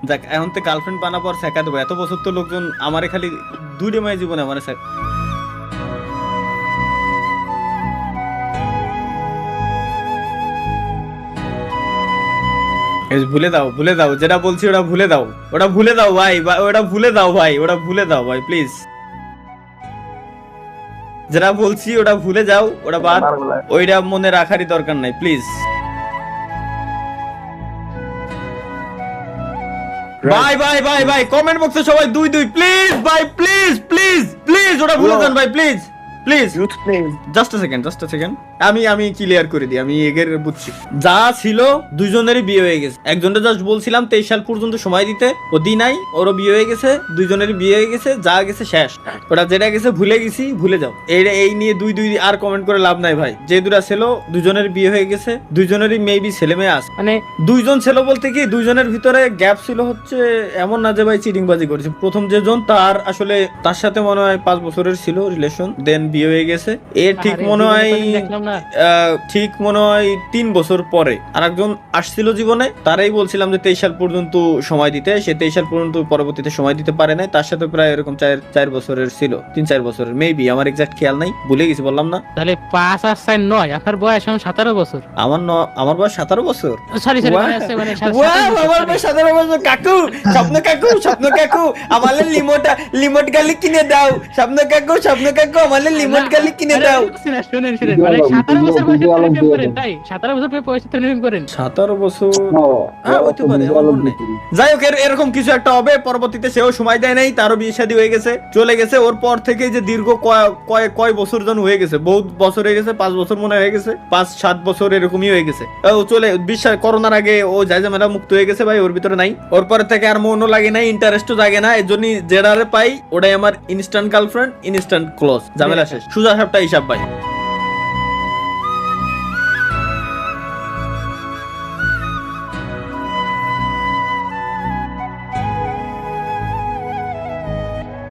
দেখ এখন তো গার্লফ্রেন্ড বানাবো আর শেখা দেবো, এত বছর তো লোকজন আমারে খালি দুইটা মেয়ে জীবনে আমার ভুলে দাও, ভুলে দাও, যেটা বলছি ওটা ভুলে দাও, ওটা ভুলে দাও ভাই, ওটা ভুলে দাও ভাই, ওটা ভুলে দাও ভাই প্লিজ, যেটা বলছি ওটা ভুলে যাও, ওটা বাদ, ওইটা মনে রাখারই দরকার নাই প্লিজ। ভাই ভাই ভাই ভাই কমেন্ট বক্সে সবাই 2-2 প্লিজ ভাই, প্লিজ প্লিজ প্লিজ, ওটা ভুলে যান ভাই please please. Just a second আমি ক্লিয়ার করে দিই, আমি এগের বুঝছি যা ছিল। দুইজনেরই বিয়ে হয়ে গেছে, একজনটা জাস্ট বলছিলাম 23 সাল পর্যন্ত সময় দিতে, ও দি নাই, ওরও বিয়ে হয়ে গেছে, দুইজনেরই বিয়ে হয়ে গেছে, যা গেছে শেষ, ওটা যেটা গেছে ভুলে গেছি, ভুলে যাও। এই নিয়ে দুই আর কমেন্ট করে লাভ নাই ভাই, যে দুটা ছিল দুইজনের বিয়ে হয়ে গেছে, দুইজনেরই মেবি ছেলে মেয়ে আছে, মানে দুইজন ছিল বলতে কি দুইজনের ভিতরে গ্যাপ ছিল হচ্ছে এমন না যে ভাই চিটিংবাজি করেছে। প্রথম যেজন তার আসলে তার সাথে মনে হয় 5 বছরের ছিল রিলেশন, দেন বিয়ে হয়ে গেছে, এর ঠিক মনে হয় 3 বছর পরে আরেকজন আসছিল জীবনে, তারাই বলছিলাম যে 23 সাল পর্যন্ত সময় দিতে, সে 23 সাল পর্যন্ত পরবর্তীতে সময় দিতে পারে নাই, তার সাথে প্রায় এরকম 4 বছরের ছিল, 3-4 বছরের মেবি, আমার এক্সাক্ট খেয়াল নাই, ভুলে গেছি বললাম না। তাহলে 5 আর 4 9, আপনার বয়স এখন 17 বছর। আমার বয়স 17 বছর, সরি মানে 17 বছর। কাকু স্বপ্ন কাকু আমালে লিমোট গালি কিনে দাও, স্বপ্ন কাকু আমালে লিমোট গালি কিনে দাও। শুনেন মানে 17 বছর বয়সে প্রেম করেন, তাই 17 বছর বয়সে প্রেম করেন? 17 বছর হইতে পারে, যাই হোক এরকম কিছু একটা হবে। পরবর্তীতে সেও সময় দেয় নাই, তারও বিয়ে শাদী হয়ে গেছে, চলে গেছে। ওর পর থেকে যে দীর্ঘ কয় বছর জন হয়ে গেছে, বহুত বছর হয়ে গেছে, 5 বছর মনে হয়ে গেছে, 5-7 বছর এরকমই হয়ে গেছে। ও চলে বিশ্বাস করোনার আগে ও জায়জামেলা মুক্ত হয়ে গেছে ভাই, ওর ভিতরে নাই, ওর পরে থেকে আর মনও লাগে নাই, ইন্টারেস্টও জাগে না, এর জন্য যেটারে পাই ওটাই আমার ইনস্ট্যান্ট গার্লফ্রেন্ড, ইনস্ট্যান্ট ক্লোজ, ঝামেলা শেষ, সুজা সাপটা হিসাব ভাই।